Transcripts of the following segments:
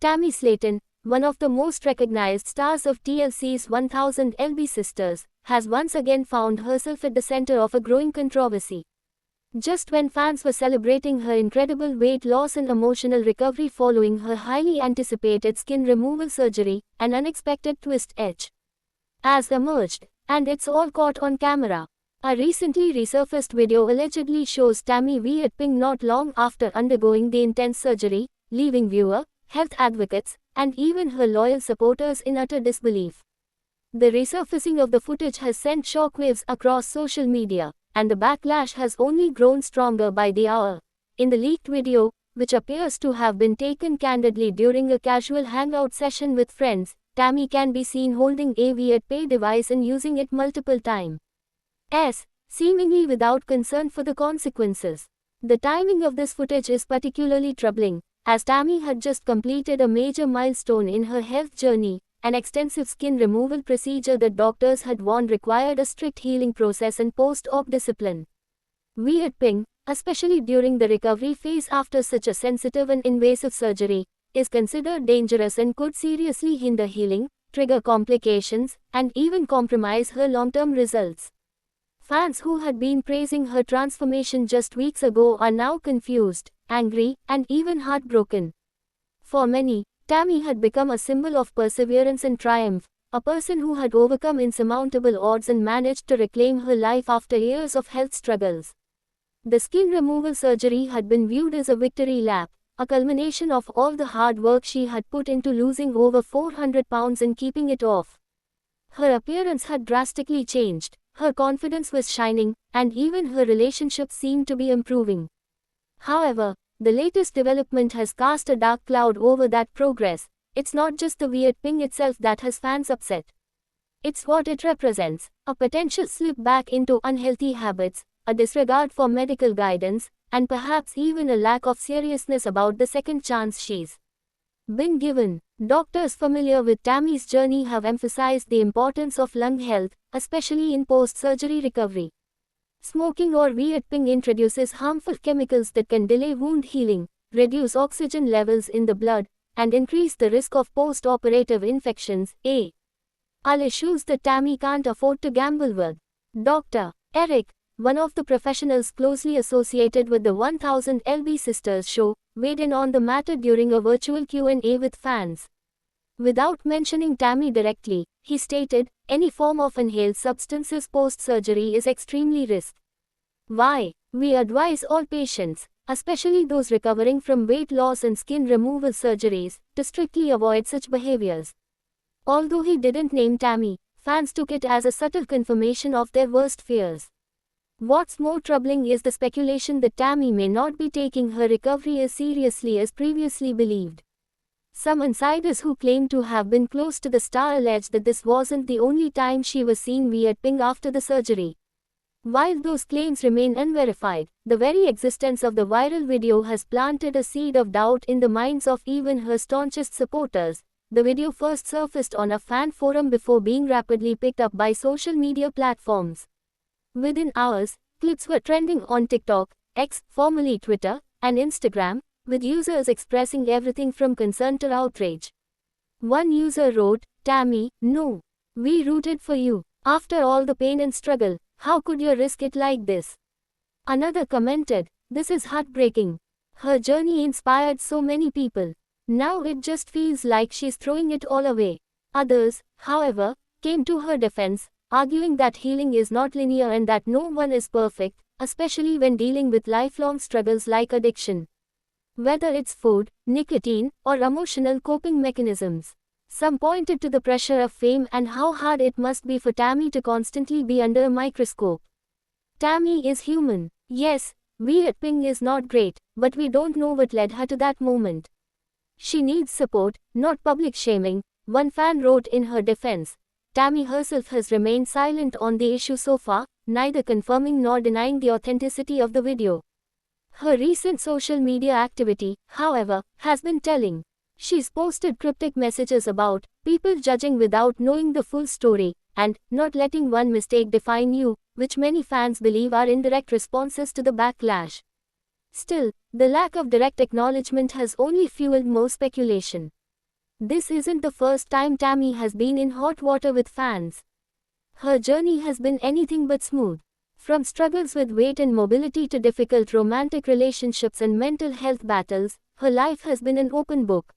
Tammy Slaton, one of the most recognized stars of TLC's 1000 LB Sisters, has once again found herself at the center of a growing controversy. Just when fans were celebrating her incredible weight loss and emotional recovery following her highly anticipated skin removal surgery, an unexpected twist has emerged, and it's all caught on camera. A recently resurfaced video allegedly shows Tammy Vietping not long after undergoing the intense surgery, leaving viewers, health advocates, and even her loyal supporters in utter disbelief. The resurfacing of the footage has sent shockwaves across social media, and the backlash has only grown stronger by the hour. In the leaked video, which appears to have been taken candidly during a casual hangout session with friends, Tammy can be seen holding a Vietpay device and using it multiple times, seemingly without concern for the consequences. The timing of this footage is particularly troubling, as Tammy had just completed a major milestone in her health journey, an extensive skin removal procedure that doctors had warned required a strict healing process and post-op discipline. Vietping, especially during the recovery phase after such a sensitive and invasive surgery, is considered dangerous and could seriously hinder healing, trigger complications, and even compromise her long-term results. Fans who had been praising her transformation just weeks ago are now confused, angry, and even heartbroken. For many, Tammy had become a symbol of perseverance and triumph, a person who had overcome insurmountable odds and managed to reclaim her life after years of health struggles. The skin removal surgery had been viewed as a victory lap, a culmination of all the hard work she had put into losing over 400 pounds and keeping it off. Her appearance had drastically changed, her confidence was shining, and even her relationship seemed to be improving. However, the latest development has cast a dark cloud over that progress. It's not just the Vietping itself that has fans upset. It's what it represents, a potential slip back into unhealthy habits, a disregard for medical guidance, and perhaps even a lack of seriousness about the second chance she's been given. Doctors familiar with Tammy's journey have emphasized the importance of lung health, especially in post-surgery recovery. Smoking or Vietping introduces harmful chemicals that can delay wound healing, reduce oxygen levels in the blood, and increase the risk of post-operative infections, all issues that Tammy can't afford to gamble with. Dr. Eric, one of the professionals closely associated with the 1000 LB Sisters show, weighed in on the matter during a virtual Q&A with fans. Without mentioning Tammy directly, he stated, "Any form of inhaled substances post-surgery is extremely risky. Why? We advise all patients, especially those recovering from weight loss and skin removal surgeries, to strictly avoid such behaviors." Although he didn't name Tammy, fans took it as a subtle confirmation of their worst fears. What's more troubling is the speculation that Tammy may not be taking her recovery as seriously as previously believed. Some insiders who claim to have been close to the star allege that this wasn't the only time she was seen Vietping after the surgery. While those claims remain unverified, the very existence of the viral video has planted a seed of doubt in the minds of even her staunchest supporters. The video first surfaced on a fan forum before being rapidly picked up by social media platforms. Within hours, clips were trending on TikTok, X, formerly Twitter, and Instagram, with users expressing everything from concern to outrage. One user wrote, "Tammy, no. We rooted for you. After all the pain and struggle, how could you risk it like this?" Another commented, "This is heartbreaking. Her journey inspired so many people. Now it just feels like she's throwing it all away." Others, however, came to her defense, arguing that healing is not linear and that no one is perfect, especially when dealing with lifelong struggles like addiction. Whether it's food, nicotine, or emotional coping mechanisms. Some pointed to the pressure of fame and how hard it must be for Tammy to constantly be under a microscope. Tammy is human. Yes, Vietping is not great, but we don't know what led her to that moment. She needs support, not public shaming, one fan wrote in her defense. Tammy herself has remained silent on the issue so far, neither confirming nor denying the authenticity of the video. Her recent social media activity, however, has been telling. She's posted cryptic messages about people judging without knowing the full story, and not letting one mistake define you, which many fans believe are indirect responses to the backlash. Still, the lack of direct acknowledgement has only fueled more speculation. This isn't the first time Tammy has been in hot water with fans. Her journey has been anything but smooth. From struggles with weight and mobility to difficult romantic relationships and mental health battles, her life has been an open book.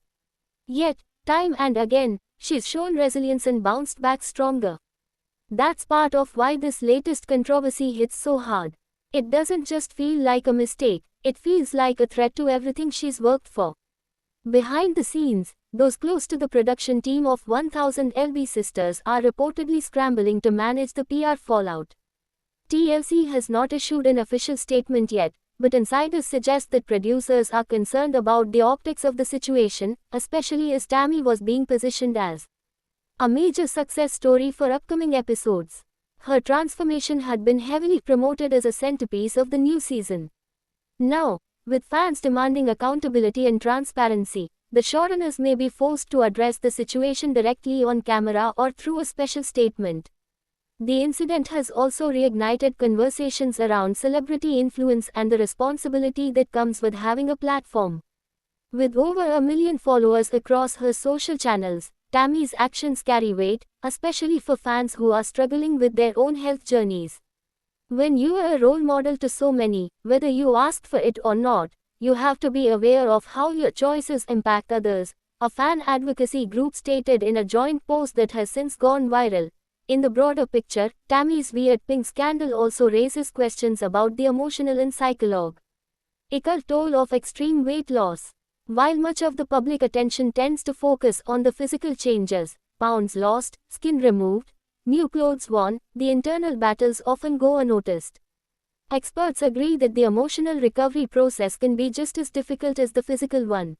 Yet, time and again, she's shown resilience and bounced back stronger. That's part of why this latest controversy hits so hard. It doesn't just feel like a mistake, it feels like a threat to everything she's worked for. Behind the scenes, those close to the production team of 1000 LB Sisters are reportedly scrambling to manage the PR fallout. TLC has not issued an official statement yet, but insiders suggest that producers are concerned about the optics of the situation, especially as Tammy was being positioned as a major success story for upcoming episodes. Her transformation had been heavily promoted as a centerpiece of the new season. Now, with fans demanding accountability and transparency, the showrunners may be forced to address the situation directly on camera or through a special statement. The incident has also reignited conversations around celebrity influence and the responsibility that comes with having a platform. With over 1 million followers across her social channels, Tammy's actions carry weight, especially for fans who are struggling with their own health journeys. When you are a role model to so many, whether you asked for it or not, you have to be aware of how your choices impact others, a fan advocacy group stated in a joint post that has since gone viral. In the broader picture, Tammy's weird pink scandal also raises questions about the emotional and psychological toll of extreme weight loss. While much of the public attention tends to focus on the physical changes, pounds lost, skin removed, new clothes worn, the internal battles often go unnoticed. Experts agree that the emotional recovery process can be just as difficult as the physical one.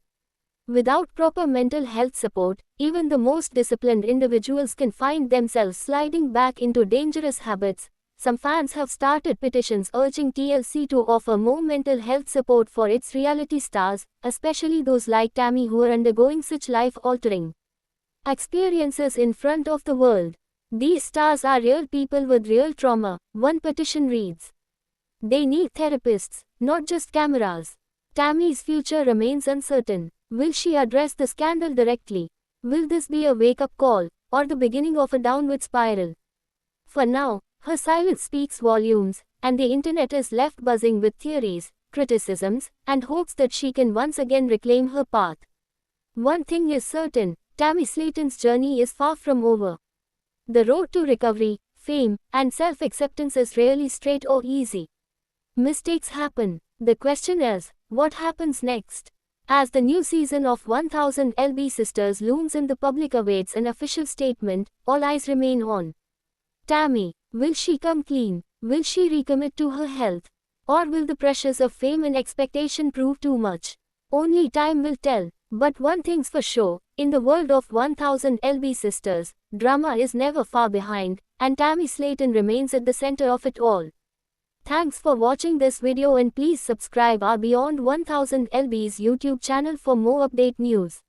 Without proper mental health support, even the most disciplined individuals can find themselves sliding back into dangerous habits. Some fans have started petitions urging TLC to offer more mental health support for its reality stars, especially those like Tammy who are undergoing such life-altering experiences in front of the world. These stars are real people with real trauma, one petition reads. They need therapists, not just cameras. Tammy's future remains uncertain. Will she address the scandal directly? Will this be a wake-up call, or the beginning of a downward spiral? For now, her silence speaks volumes, and the internet is left buzzing with theories, criticisms, and hopes that she can once again reclaim her path. One thing is certain, Tammy Slaton's journey is far from over. The road to recovery, fame, and self-acceptance is rarely straight or easy. Mistakes happen. The question is, what happens next? As the new season of 1000 LB Sisters looms and the public awaits an official statement, all eyes remain on Tammy. Will she come clean? Will she recommit to her health? Or will the pressures of fame and expectation prove too much? Only time will tell. But one thing's for sure, in the world of 1000 LB Sisters, drama is never far behind, and Tammy Slaton remains at the center of it all. Thanks for watching this video and please subscribe our Beyond 1000 LB's YouTube channel for more update news.